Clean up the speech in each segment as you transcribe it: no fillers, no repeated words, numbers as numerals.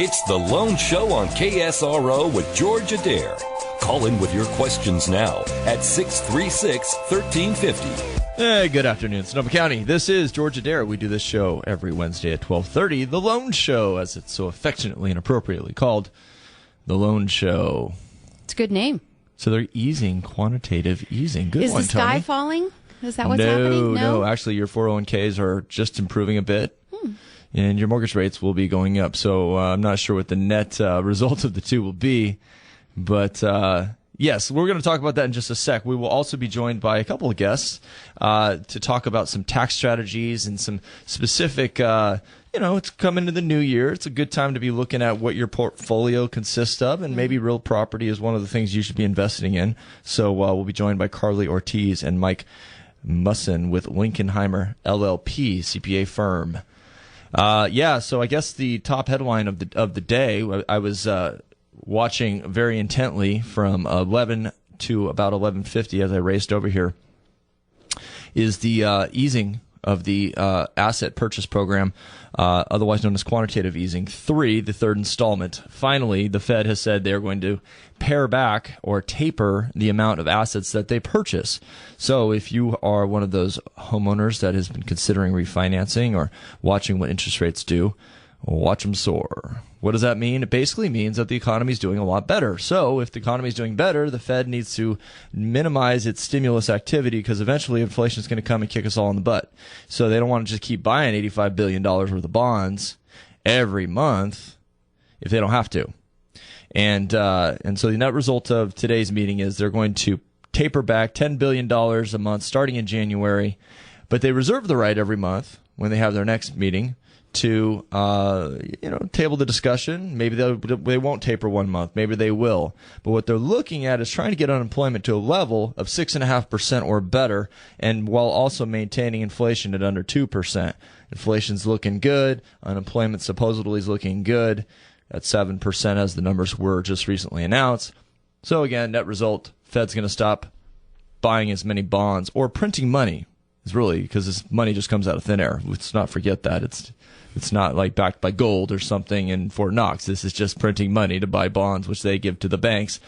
It's The Loan Show on KSRO with George Adair. Call in with your questions now at 636-1350. Hey, good afternoon, Sonoma County. This is George Adair. We do this show every Wednesday at 12:30. The Loan Show, as it's so affectionately and appropriately called. The Loan Show. It's a good name. So they're easing, quantitative easing. Good Is one, the sky Tony. falling? Is that what's happening? No. Actually, your 401ks are just improving a bit. And your mortgage rates will be going up. So I'm not sure what the net result of the two will be. But yes, we're going to talk about that in just a sec. We will also be joined by a couple of guests to talk about some tax strategies and some specific, it's coming to the new year. It's a good time to be looking at what your portfolio consists of, and maybe real property is one of the things you should be investing in. So we'll be joined by Carli Ortiz and Mike Musson with Linkenheimer LLP CPA firm. So I guess the top headline of the day, I was watching very intently from 11 to about 11:50 as I raced over here, is the easing of the asset purchase program, otherwise known as quantitative easing 3, the third installment. Finally, the Fed has said they're going to pare back or taper the amount of assets that they purchase. So if you are one of those homeowners that has been considering refinancing or watching what interest rates do, watch them soar. What does that mean? It basically means that the economy is doing a lot better. So if the economy is doing better, the Fed needs to minimize its stimulus activity because eventually inflation is going to come and kick us all in the butt. So they don't want to just keep buying $85 billion worth of bonds every month if they don't have to. And so the net result of today's meeting is they're going to taper back $10 billion a month starting in January, but they reserve the right every month when they have their next meeting to table the discussion. Maybe they won't taper 1 month. Maybe they will. But what they're looking at is trying to get unemployment to a level of 6.5% or better, and while also maintaining inflation at under 2%. Inflation's looking good. Unemployment supposedly is looking good at 7% as the numbers were just recently announced. So again, net result, Fed's going to stop buying as many bonds or printing money. It's really because this money just comes out of thin air. Let's not forget that. It's not like backed by gold or something in Fort Knox. This is just printing money to buy bonds, which they give to the banks.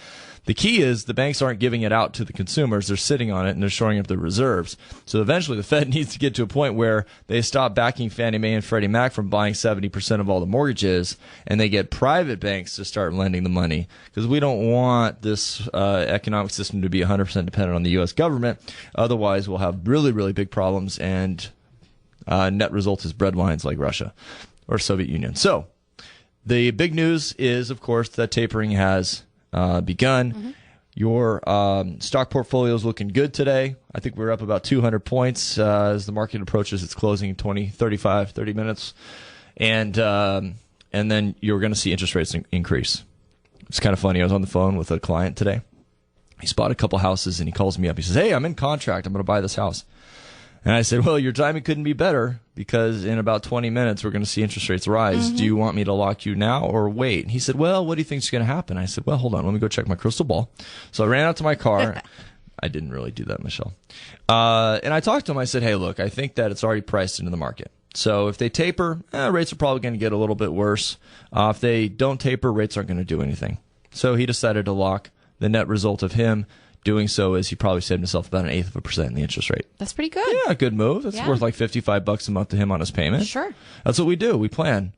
The key is the banks aren't giving it out to the consumers. They're sitting on it, and they're shoring up their reserves. So eventually the Fed needs to get to a point where they stop backing Fannie Mae and Freddie Mac from buying 70% of all the mortgages, and they get private banks to start lending the money, because we don't want this economic system to be 100% dependent on the U.S. government. Otherwise, we'll have really, really big problems, and net result is breadlines like Russia or Soviet Union. So the big news is, of course, that tapering has begun. Mm-hmm. Your stock portfolio is looking good today. I think we're up about 200 points as the market approaches its closing in 30 minutes. And then you're going to see interest rates increase. It's kind of funny. I was on the phone with a client today. He spotted a couple houses, and he calls me up. He says, "Hey, I'm in contract. I'm going to buy this house." And I said, "Well, your timing couldn't be better, because in about 20 minutes, we're going to see interest rates rise. Mm-hmm. Do you want me to lock you now or wait?" And he said, "Well, what do you think is going to happen?" I said, "Well, hold on. Let me go check my crystal ball." So I ran out to my car. I didn't really do that, Michelle. And I talked to him. I said, "Hey, look, I think that it's already priced into the market. So if they taper, rates are probably going to get a little bit worse. If they don't taper, rates aren't going to do anything." So he decided to lock. The net result of him doing so is he probably saved himself about 1/8% in the interest rate. That's pretty good. Yeah, good move. It's worth like $55 a month to him on his payment. Sure. That's what we do. We plan.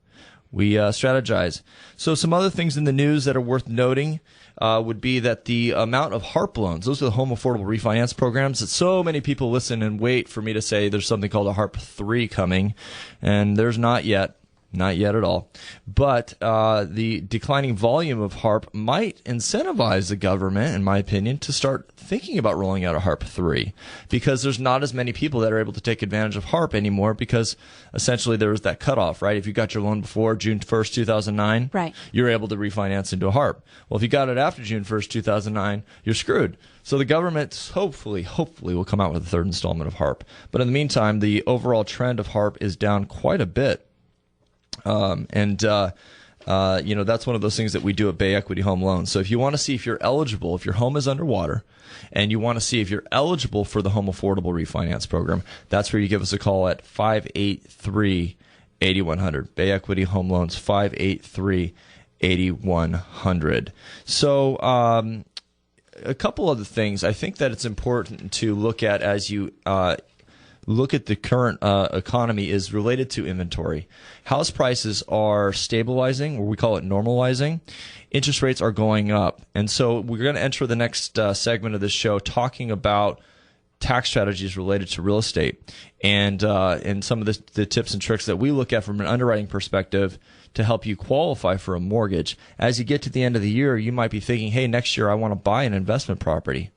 We strategize. So some other things in the news that are worth noting would be that the amount of HARP loans, those are the Home Affordable Refinance Programs, that so many people listen and wait for me to say there's something called a HARP 3 coming, and there's not yet. Not yet at all. But the declining volume of HARP might incentivize the government, in my opinion, to start thinking about rolling out a HARP 3, because there's not as many people that are able to take advantage of HARP anymore, because essentially there was that cutoff, right? If you got your loan before June 1st, 2009, right, you're able to refinance into a HARP. Well, if you got it after June 1st, 2009, you're screwed. So the government hopefully will come out with a third installment of HARP. But in the meantime, the overall trend of HARP is down quite a bit. That's one of those things that we do at Bay Equity Home Loans. So if you want to see if you're eligible, if your home is underwater, and you want to see if you're eligible for the Home Affordable Refinance Program, that's where you give us a call at 583 583-8100. Bay Equity Home Loans, 583-8100. So a couple other things I think that it's important to look at as you look at the current economy is related to inventory. House prices are stabilizing, or we call it normalizing. Interest rates are going up. And so we're going to enter the next segment of this show talking about tax strategies related to real estate and some of the tips and tricks that we look at from an underwriting perspective to help you qualify for a mortgage. As you get to the end of the year, you might be thinking, hey, next year I want to buy an investment property.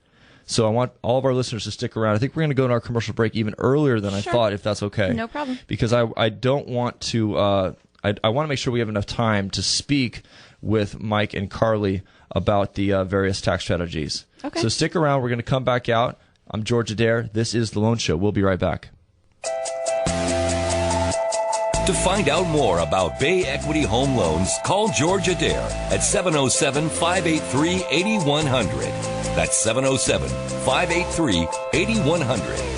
So I want all of our listeners to stick around. I think we're going to go to our commercial break even earlier than I thought, if that's okay. No problem. Because I don't want to I want to make sure we have enough time to speak with Mike and Carly about the various tax strategies. Okay. So stick around. We're going to come back out. I'm George Adair. This is The Loan Show. We'll be right back. To find out more about Bay Equity Home Loans, call George Adair at 707-583-8100. That's 707-583-8100.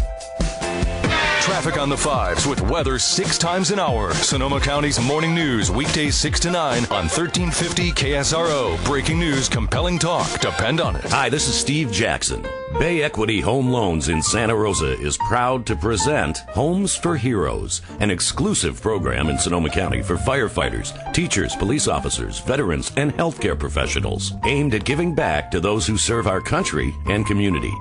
Traffic on the fives with weather 6 times an hour. Sonoma County's morning news, weekdays 6 to 9 on 1350 KSRO. Breaking news, compelling talk. Depend on it. Hi, this is Steve Jackson. Bay Equity Home Loans in Santa Rosa is proud to present Homes for Heroes, an exclusive program in Sonoma County for firefighters, teachers, police officers, veterans, and healthcare professionals, aimed at giving back to those who serve our country and community.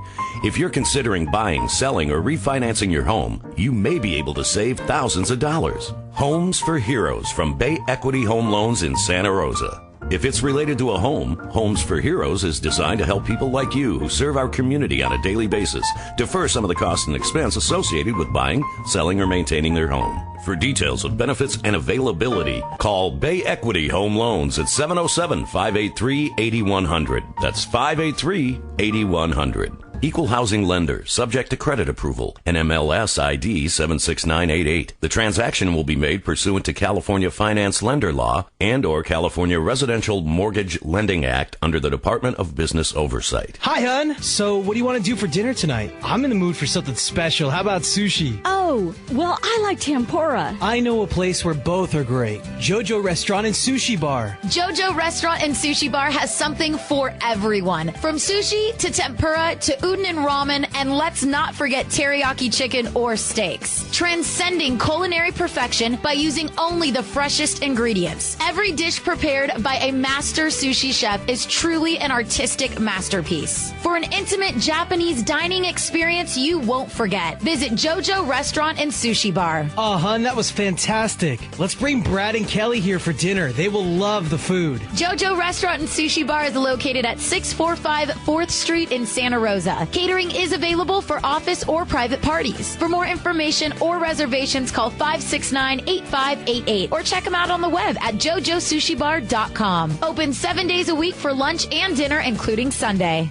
If you're considering buying, selling, or refinancing your home, you may be able to save thousands of dollars. Homes for Heroes from Bay Equity Home Loans in Santa Rosa. If it's related to a home, Homes for Heroes is designed to help people like you who serve our community on a daily basis defer some of the costs and expense associated with buying, selling, or maintaining their home. For details of benefits and availability, call Bay Equity Home Loans at 707-583-8100. That's 583-8100. Equal housing lender, subject to credit approval, NMLS ID 76988. The transaction will be made pursuant to California Finance Lender Law and or California Residential Mortgage Lending Act under the Department of Business Oversight. Hi, hun. So what do you want to do for dinner tonight? I'm in the mood for something special. How about sushi? Oh, well, I like tempura. I know a place where both are great. JoJo Restaurant and Sushi Bar. JoJo Restaurant and Sushi Bar has something for everyone. From sushi to tempura to udon and ramen, and let's not forget teriyaki chicken or steaks. Transcending culinary perfection by using only the freshest ingredients. Every dish prepared by a master sushi chef is truly an artistic masterpiece. For an intimate Japanese dining experience you won't forget, visit JoJo Restaurant and Sushi Bar. Oh, hun, that was fantastic. Let's bring Brad and Kelly here for dinner. They will love the food. JoJo Restaurant and Sushi Bar is located at 645 4th Street in Santa Rosa. Catering is available for office or private parties. For more information or reservations, call 569-8588 or check them out on the web at jojosushibar.com. Open 7 days a week for lunch and dinner, including Sunday.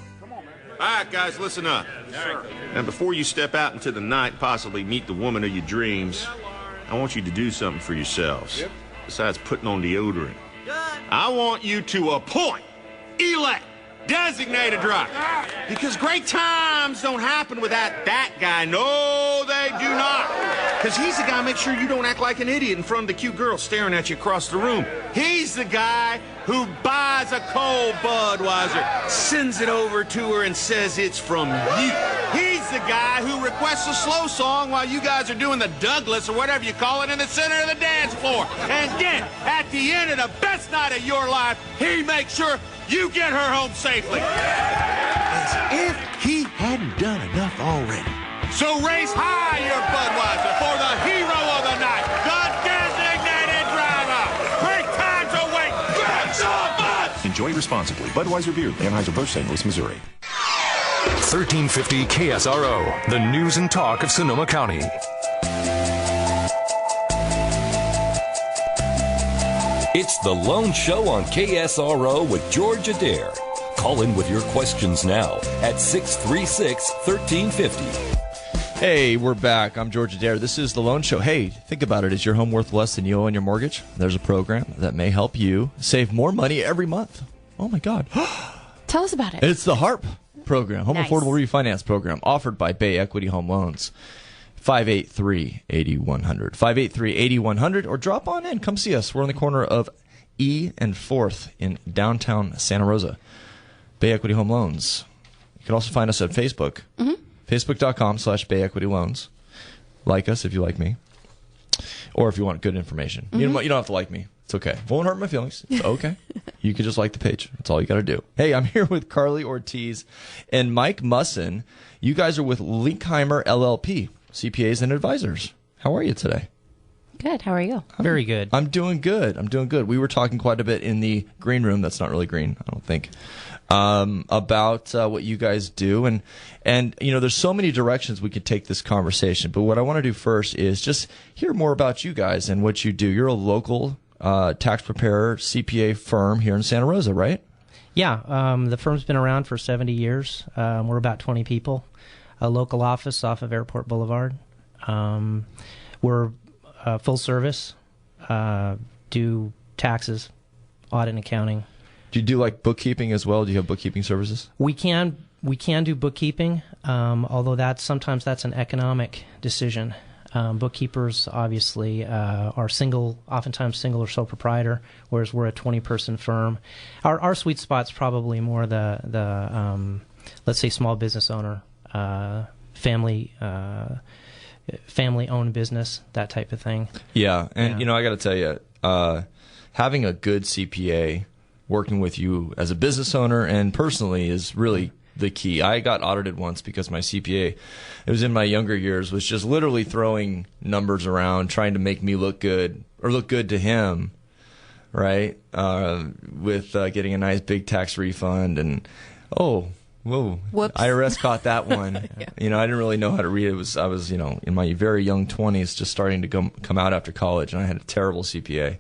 All right, guys, listen up. And before you step out into the night and possibly meet the woman of your dreams, I want you to do something for yourselves. Besides putting on deodorant. I want you to appoint, elect, designate a driver. Because great times don't happen without that guy. No, they do not. Because he's the guy, make sure you don't act like an idiot in front of the cute girl staring at you across the room. He's the guy who buys a cold Budweiser, sends it over to her and says it's from you. He's the guy who requests a slow song while you guys are doing the Douglas or whatever you call it in the center of the dance floor. And then, at the end of the best night of your life, he makes sure you get her home safely. As if he hadn't done enough already. So raise high your Budweiser for the hero of the night, the designated driver. Great times await. Good so much. Enjoy responsibly. Budweiser Beer, Anheuser-Busch, St. Louis, Missouri. 1350 KSRO, the news and talk of Sonoma County. It's The Loan Show on KSRO with George Adair. Call in with your questions now at 636-1350. Hey, we're back. I'm George Adair. This is The Loan Show. Hey, think about it. Is your home worth less than you owe on your mortgage? There's a program that may help you save more money every month. Oh, my God. Tell us about it. It's the HARP program, Home Nice. Affordable Refinance Program, offered by Bay Equity Home Loans. 583-8100. 583-8100, or drop on in. Come see us. We're on the corner of E and 4th in downtown Santa Rosa. Bay Equity Home Loans. You can also find us at Facebook. Facebook.com/Bay Equity Loans. Like us if you like me. Or if you want good information. You don't have to like me. It's okay. Won't hurt my feelings. It's okay. You can just like the page. That's all you got to do. Hey, I'm here with Carli Ortiz and Mike Musson. You guys are with Linkenheimer LLP CPAs and Advisors. How are you today? Good. How are you? Very good. I'm doing good. We were talking quite a bit in the green room. That's not really green, I don't think. About what you guys do, and there's so many directions we could take this conversation, but what I want to do first is just hear more about you guys and what you do. You're a local tax preparer CPA firm here in Santa Rosa, right? Yeah, the firm's been around for 70 years. We're about 20 people. A local office off of Airport Boulevard. We're full service, do taxes, audit and accounting. Do you do like bookkeeping as well? Do you have bookkeeping services? We can do bookkeeping, although sometimes that's an economic decision. Bookkeepers obviously are oftentimes single or sole proprietor, whereas we're a 20-person firm. Our sweet spot's probably more the let's say small business owner, family-owned business, that type of thing. Yeah, and I got to tell you, having a good CPA working with you as a business owner and personally is really the key. I got audited once because my CPA, it was in my younger years, was just literally throwing numbers around, trying to make me look good or look good to him, right? With getting a nice big tax refund and, whoa, whoops. IRS caught that one. I didn't really know how to read it. I was in my very young 20s, just starting to come out after college, and I had a terrible CPA.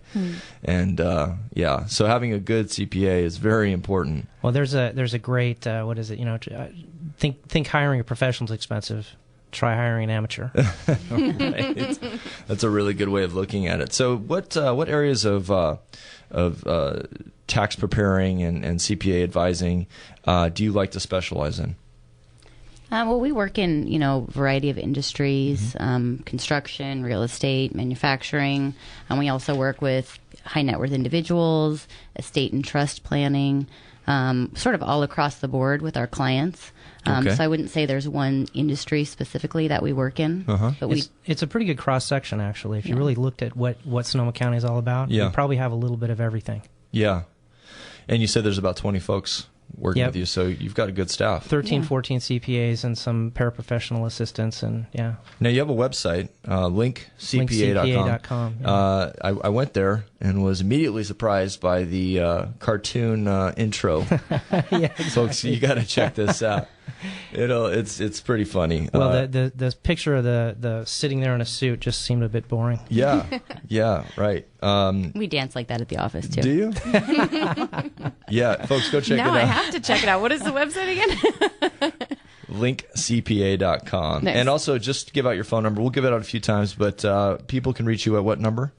And so having a good CPA is very important. Well, there's a great what is it? Think hiring a professional is expensive. Try hiring an amateur. Right. That's a really good way of looking at it. So, what areas of tax preparing and CPA advising do you like to specialize in? Well, we work in a variety of industries: construction, real estate, manufacturing, and we also work with high net worth individuals, estate and trust planning, sort of all across the board with our clients. So I wouldn't say there's one industry specifically that we work in. But it's a pretty good cross-section, actually. If you really looked at what Sonoma County is all about, you probably have a little bit of everything. Yeah. And you said there's about 20 folks working with you, so you've got a good staff. 13, 14 CPAs and some paraprofessional assistants, and Now you have a website, linkcpa.com. I went there and was immediately surprised by the cartoon intro. Folks, you got to check this out. It's pretty funny. Well, the picture of the sitting there in a suit just seemed a bit boring. Yeah, right. we dance like that at the office too. Do you? Yeah, folks, go check it out. Now I have to check it out. What is the website again? linkcpa.com. Nice. And also, just give out your phone number. We'll give it out a few times, but people can reach you at what number?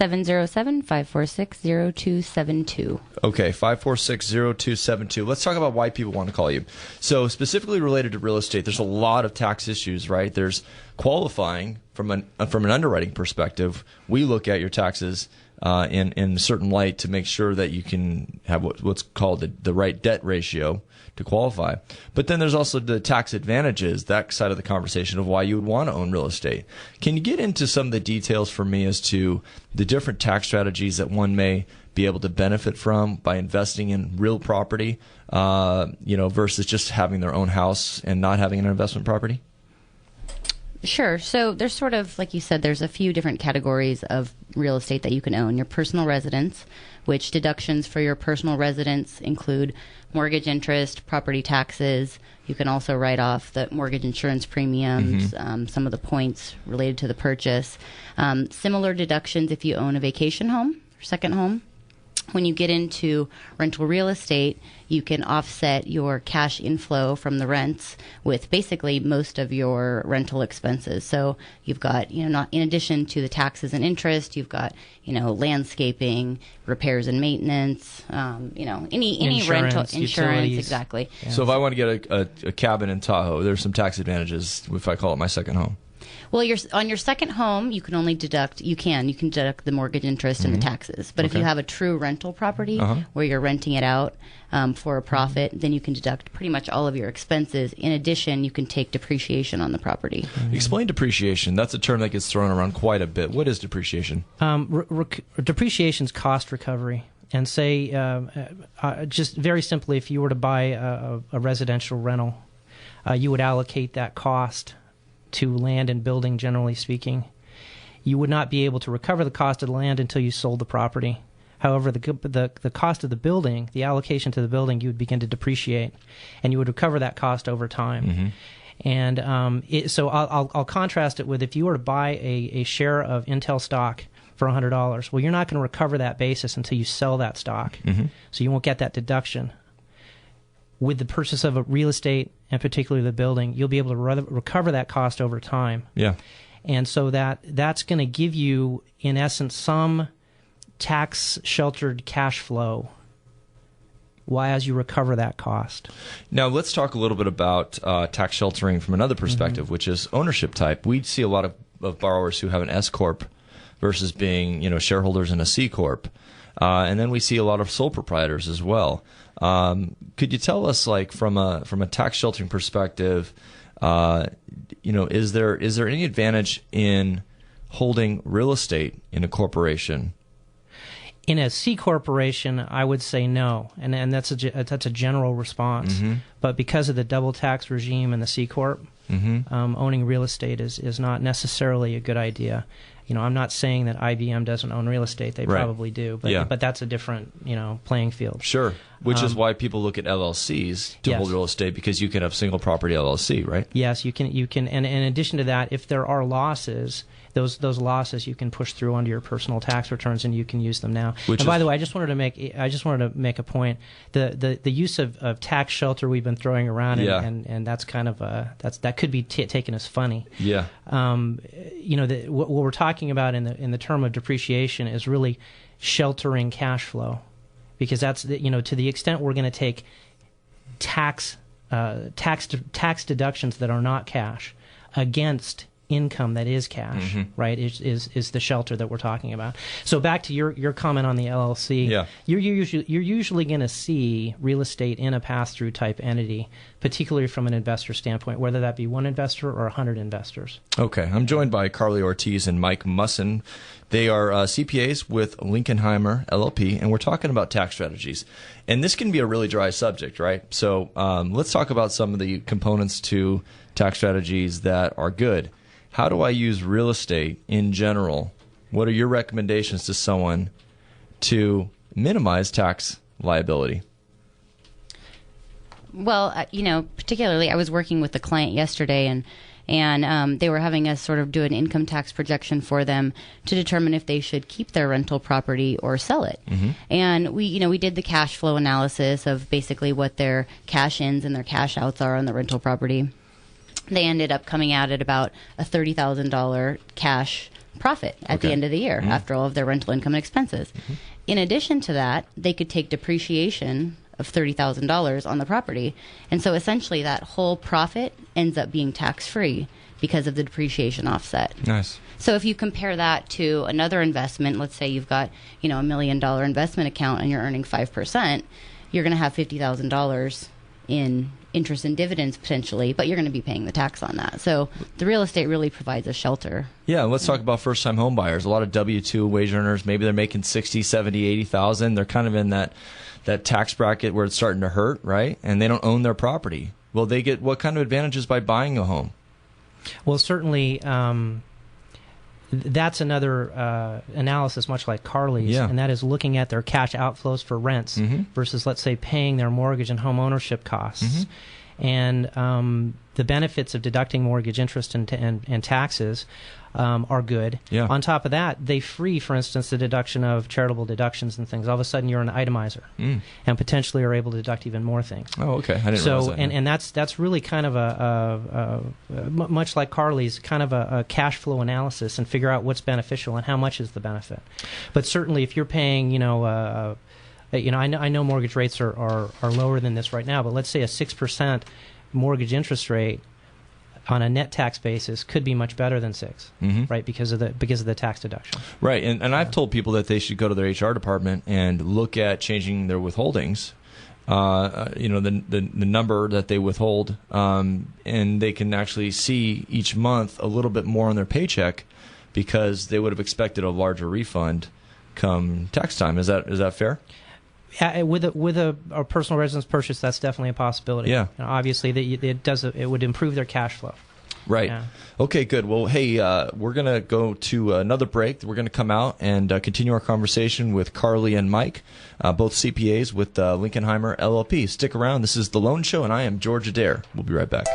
707-546-0272. Okay, 546-0272. Let's talk about why people want to call you. So specifically related to real estate, there's a lot of tax issues, right? There's qualifying from an underwriting perspective. We look at your taxes in a certain light to make sure that you can have what's called the right debt ratio to qualify. But then there's also the tax advantages, that side of the conversation of why you would want to own real estate. Can you get into some of the details for me as to the different tax strategies that one may be able to benefit from by investing in real property, versus just having their own house and not having an investment property? Sure. So there's sort of, like you said, there's a few different categories of real estate that you can own. Your personal residence, which deductions for your personal residence include mortgage interest, property taxes. You can also write off the mortgage insurance premiums, some of the points related to the purchase. Similar deductions if you own a vacation home or second home. When you get into rental real estate, you can offset your cash inflow from the rents with basically most of your rental expenses. So you've got, not in addition to the taxes and interest, you've got, landscaping, repairs and maintenance, any rental insurance, utilities. Exactly. Yeah. So if I want to get a cabin in Tahoe, there's some tax advantages if I call it my second home. Well, on your second home, you can only deduct the mortgage interest and the taxes. But if you have a true rental property where you're renting it out for a profit, then you can deduct pretty much all of your expenses. In addition, you can take depreciation on the property. Explain depreciation. That's a term that gets thrown around quite a bit. What is depreciation? Depreciation is cost recovery. And say, just very simply, if you were to buy a residential rental, you would allocate that cost to land and building, generally speaking. You would not be able to recover the cost of the land until you sold the property. However, the cost of the building, the allocation to the building, you would begin to depreciate, and you would recover that cost over time. And so I'll contrast it with if you were to buy a share of Intel stock for $100. Well, you're not going to recover that basis until you sell that stock. So you won't get that deduction. With the purchase of a real estate, and particularly the building, you'll be able to recover that cost over time. Yeah. And so that's going to give you, in essence, some tax-sheltered cash flow as you recover that cost. Now, let's talk a little bit about tax sheltering from another perspective, which is ownership type. We see a lot of borrowers who have an S corp versus being, shareholders in a C corp, and then we see a lot of sole proprietors as well. Could you tell us, like, from a tax sheltering perspective, is there any advantage in holding real estate in a corporation? In a C corporation, I would say no, and that's a general response. But because of the double tax regime in the C corp, owning real estate is not necessarily a good idea. I'm not saying that IBM doesn't own real estate; they probably do, but that's a different playing field. Sure, which is why people look at LLCs to hold real estate, because you can have single property LLC, right? Yes, you can, and in addition to that, if there are losses, those losses you can push through onto your personal tax returns, and you can use them now. And by the way, I just wanted to make a point. The use of tax shelter we've been throwing around, and that's kind of that could be taken as funny. Yeah. What we're talking about in the term of depreciation is really sheltering cash flow, because that's to the extent we're going to take tax deductions that are not cash against income that is cash, right, is the shelter that we're talking about. So back to your comment on the LLC, you're usually going to see real estate in a pass-through type entity, particularly from an investor standpoint, whether that be one investor or 100 investors. Okay, I'm joined by Carli Ortiz and Mike Musson. They are CPAs with Linkenheimer LLP, and we're talking about tax strategies. And this can be a really dry subject, right? So let's talk about some of the components to tax strategies that are good. How do I use real estate in general? What are your recommendations to someone to minimize tax liability? Well, particularly I was working with a client yesterday, and they were having us sort of do an income tax projection for them to determine if they should keep their rental property or sell it. And we did the cash flow analysis of basically what their cash ins and their cash outs are on the rental property. They ended up coming out at about a $30,000 cash profit at the end of the year after all of their rental income and expenses. In addition to that, they could take depreciation of $30,000 on the property. And so essentially that whole profit ends up being tax-free because of the depreciation offset. Nice. So if you compare that to another investment, let's say you've got, $1 million investment account and you're earning 5%, you're going to have $50,000 in interest and dividends potentially, but you're going to be paying the tax on that. So the real estate really provides a shelter. Yeah, let's talk about first-time home buyers. A lot of W-2 wage earners, maybe they're making $60,000, $70,000, $80,000. They're kind of in that tax bracket where it's starting to hurt, right? And they don't own their property. Well, they get what kind of advantages by buying a home? Well, certainly that's another analysis, much like Carli's, and that is looking at their cash outflows for rents versus, let's say, paying their mortgage and home ownership costs. And the benefits of deducting mortgage interest and taxes are good. Yeah. On top of that, they free, for instance, the deduction of charitable deductions and things. All of a sudden, you're an itemizer and potentially are able to deduct even more things. Oh, okay. I didn't realize that. And that's really kind of a much like Carli's, kind of a cash flow analysis and figure out what's beneficial and how much is the benefit. But certainly, if you're paying, I know mortgage rates are lower than this right now, but let's say a 6% mortgage interest rate. on a net tax basis could be much better than 6, right? Because of the tax deduction. Right, and I've told people that they should go to their HR department and look at changing their withholdings. The number that they withhold, and they can actually see each month a little bit more on their paycheck because they would have expected a larger refund come tax time. Is that fair? Yeah, with a personal residence purchase, that's definitely a possibility. Yeah, obviously, it would improve their cash flow. Right. Yeah. Okay, good. Well, hey, we're going to go to another break. We're going to come out and continue our conversation with Carli and Mike, both CPAs with Linkenheimer LLP. Stick around. This is The Loan Show, and I am George Adair. We'll be right back.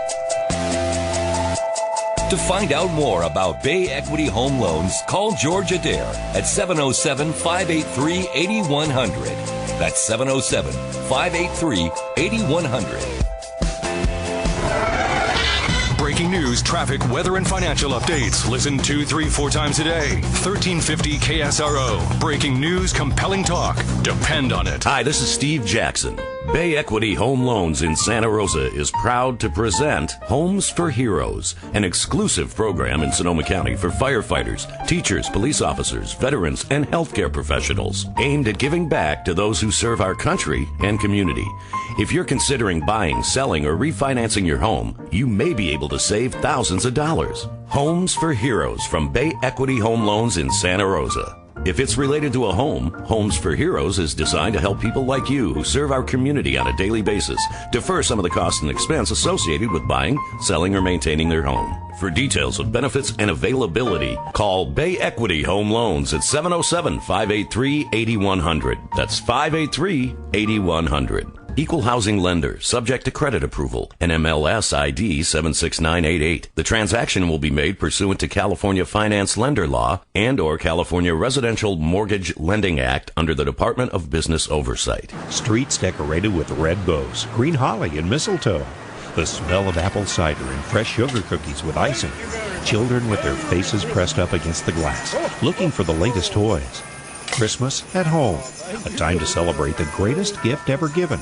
To find out more about Bay Equity Home Loans, call George Adair at 707-583-8100. That's 707-583-8100. Breaking news, traffic, weather, and financial updates. Listen 2, 3, 4 times a day. 1350 KSRO. Breaking news, compelling talk. Depend on it. Hi, this is Steve Jackson. Bay Equity Home Loans in Santa Rosa is proud to present Homes for Heroes, an exclusive program in Sonoma County for firefighters, teachers, police officers, veterans, and healthcare professionals, aimed at giving back to those who serve our country and community. If you're considering buying, selling, or refinancing your home, you may be able to save thousands of dollars. Homes for Heroes from Bay Equity Home Loans in Santa Rosa. If it's related to a home, Homes for Heroes is designed to help people like you who serve our community on a daily basis defer some of the cost and expense associated with buying, selling, or maintaining their home. For details of benefits and availability, call Bay Equity Home Loans at 707-583-8100. That's 583-8100. Equal housing lender, subject to credit approval, NMLS ID 76988. The transaction will be made pursuant to California Finance Lender Law and or California Residential Mortgage Lending Act under the Department of Business Oversight. Streets decorated with red bows, green holly, and mistletoe. The smell of apple cider and fresh sugar cookies with icing. Children with their faces pressed up against the glass, looking for the latest toys. Christmas at home, a time to celebrate the greatest gift ever given.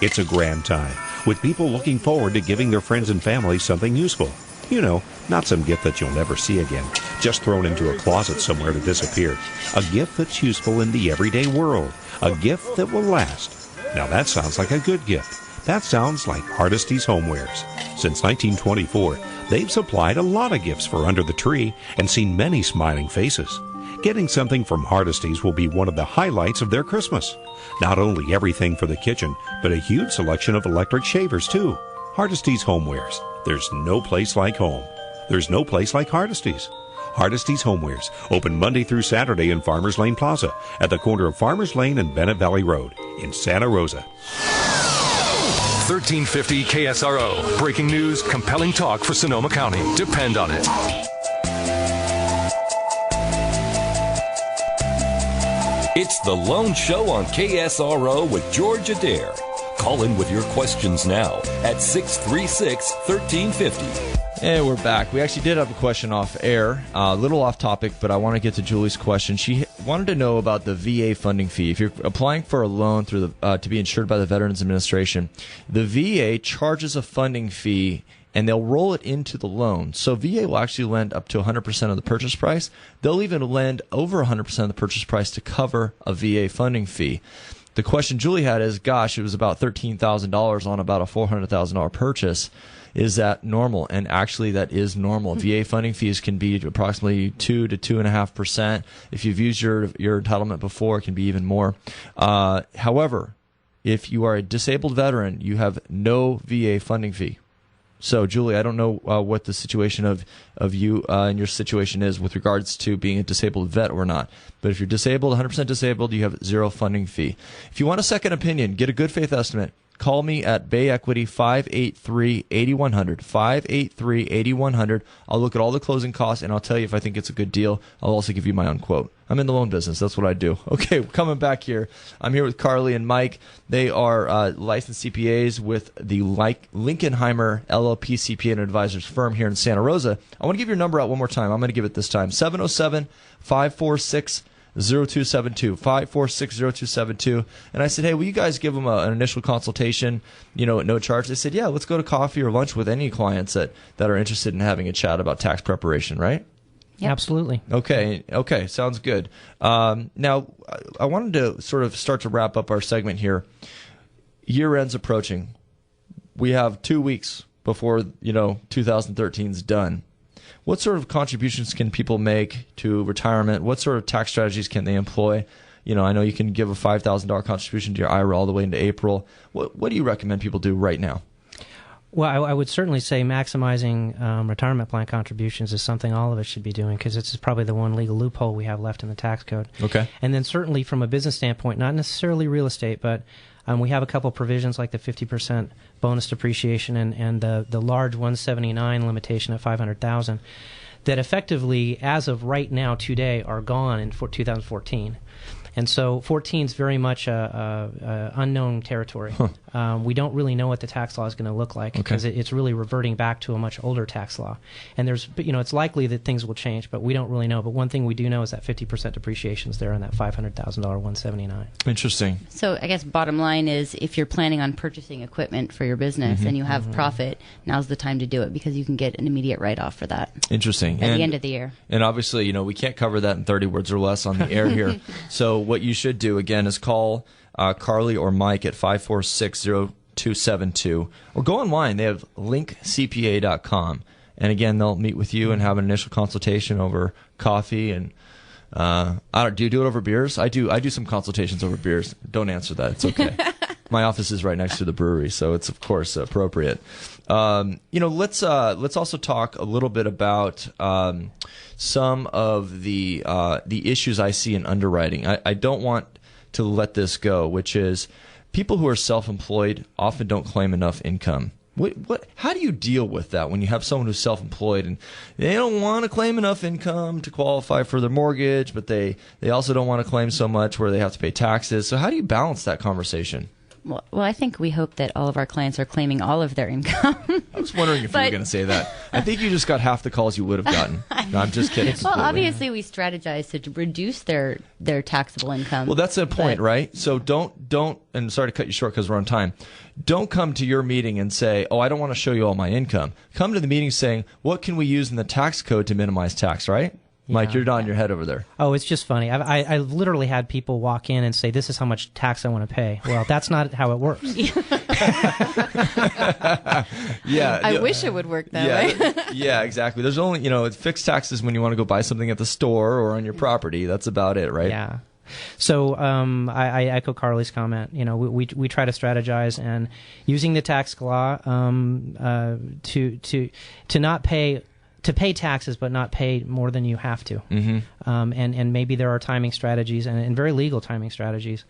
It's a grand time, with people looking forward to giving their friends and family something useful. You know, not some gift that you'll never see again, just thrown into a closet somewhere to disappear. A gift that's useful in the everyday world. A gift that will last. Now that sounds like a good gift. That sounds like Hardesty's Homewares. Since 1924, they've supplied a lot of gifts for under the tree and seen many smiling faces. Getting something from Hardesty's will be one of the highlights of their Christmas. Not only everything for the kitchen, but a huge selection of electric shavers, too. Hardesty's Homewares. There's no place like home. There's no place like Hardesty's. Hardesty's Homewares, open Monday through Saturday in Farmers Lane Plaza, at the corner of Farmers Lane and Bennett Valley Road, in Santa Rosa. 1350 KSRO. Breaking news, compelling talk for Sonoma County. Depend on it. It's The Loan Show on KSRO with George Adair. Call in with your questions now at 636-1350. And we're back. We actually did have a question off air, a little off topic, but I want to get to Julie's question. She wanted to know about the VA funding fee. If you're applying for a loan through to be insured by the Veterans Administration, the VA charges a funding fee and they'll roll it into the loan. So VA will actually lend up to 100% of the purchase price. They'll even lend over 100% of the purchase price to cover a VA funding fee. The question Julie had is, gosh, it was about $13,000 on about a $400,000 purchase. Is that normal? And actually, that is normal. VA funding fees can be approximately 2 to 2.5%. If you've used your entitlement before, it can be even more. However, if you are a disabled veteran, you have no VA funding fee. So, Julie, I don't know what the situation of you and your situation is with regards to being a disabled vet or not. But if you're disabled, 100% disabled, you have zero funding fee. If you want a second opinion, get a good faith estimate. Call me at Bay Equity 583-8100, 583-8100. I'll look at all the closing costs, and I'll tell you if I think it's a good deal. I'll also give you my own quote. I'm in the loan business. That's what I do. Okay, coming back here. I'm here with Carli and Mike. They are licensed CPAs with the Linkenheimer LLP CPAs Advisors firm here in Santa Rosa. I want to give your number out one more time. I'm going to give it this time, 707-546 0272, 546-0272. And I said, hey, will you guys give them an initial consultation, at no charge? They said, yeah, let's go to coffee or lunch with any clients that are interested in having a chat about tax preparation, right? Yep. Absolutely. Okay, sounds good. Now, I wanted to sort of start to wrap up our segment here. Year-end's approaching. We have 2 weeks before 2013's done. What sort of contributions can people make to retirement? What sort of tax strategies can they employ? I know you can give a $5,000 contribution to your IRA all the way into April. What do you recommend people do right now? Well, I would certainly say maximizing retirement plan contributions is something all of us should be doing, because it's probably the one legal loophole we have left in the tax code. Okay. And then certainly from a business standpoint, not necessarily real estate, but we have a couple provisions like the 50% bonus depreciation and the large 179 limitation at $500,000 that effectively, as of right now, today, are gone in 2014. And so 14 is very much unknown territory. We don't really know what the tax law is going to look like, because it's really reverting back to a much older tax law. And it's likely that things will change, but we don't really know. But one thing we do know is that 50% depreciation is there on that $500,000 179. Interesting. So I guess bottom line is, if you're planning on purchasing equipment for your business and you have profit, now's the time to do it, because you can get an immediate write-off for that. Interesting. At the end of the year. And obviously, we can't cover that in 30 words or less on the air here. So what you should do, again, is call Carly or Mike at 546-0272, or go online. They have linkcpa.com. And again, they'll meet with you and have an initial consultation over coffee. And do you do it over beers? I do some consultations over beers. Don't answer that. It's okay. My office is right next to the brewery, so it's of course appropriate. Let's also talk a little bit about some of the issues I see in underwriting. I don't want to let this go, which is people who are self-employed often don't claim enough income. How do you deal with that when you have someone who's self-employed and they don't want to claim enough income to qualify for their mortgage, but they also don't want to claim so much where they have to pay taxes? So how do you balance that conversation? Well, I think we hope that all of our clients are claiming all of their income. I was wondering if you were going to say that. I think you just got half the calls you would have gotten. No, I'm just kidding. Well, obviously, we strategize to reduce their taxable income. Well, that's the point, right? So don't, and sorry to cut you short because we're on time, don't come to your meeting and say, oh, I don't want to show you all my income. Come to the meeting saying, what can we use in the tax code to minimize tax, right? Yeah. Mike, you're nodding your head over there. Oh, it's just funny. I've literally had people walk in and say, this is how much tax I want to pay. Well, that's not how it works. Yeah. I wish it would work that way. Yeah, exactly. There's only, fixed taxes when you want to go buy something at the store or on your property. That's about it, right? Yeah. So I echo Carly's comment. We try to strategize, and using the tax law to not pay. To pay taxes, but not pay more than you have to. And maybe there are timing strategies and very legal timing strategies,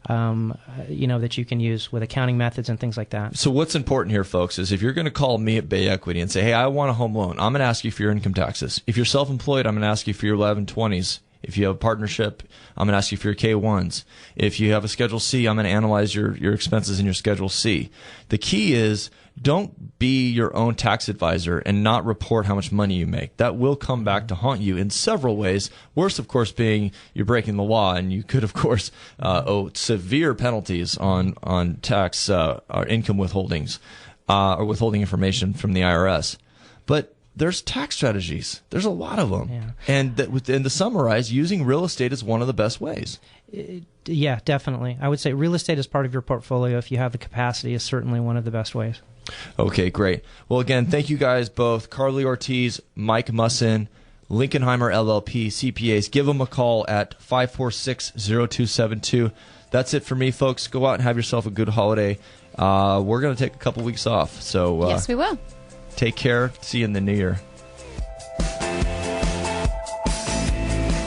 that you can use with accounting methods and things like that. So what's important here, folks, is if you're going to call me at Bay Equity and say, hey, I want a home loan, I'm going to ask you for your income taxes. If you're self-employed, I'm going to ask you for your 1120s. If you have a partnership, I'm going to ask you for your K-1s. If you have a Schedule C, I'm going to analyze your expenses in your Schedule C. The key is, don't be your own tax advisor and not report how much money you make. That will come back to haunt you in several ways. Worst, of course, being you're breaking the law, and you could, of course, owe severe penalties on tax or income withholdings or withholding information from the IRS. But there's tax strategies. There's a lot of them. Yeah. And to summarize, using real estate is one of the best ways. Yeah, definitely. I would say real estate as part of your portfolio, if you have the capacity, is certainly one of the best ways. Okay, great. Well, again, thank you guys both. Carli Ortiz, Mike Musson, Linkenheimer LLP CPAs. Give them a call at 546-0272. That's it for me, folks. Go out and have yourself a good holiday. We're going to take a couple weeks off. So yes, we will. Take care. See you in the new year.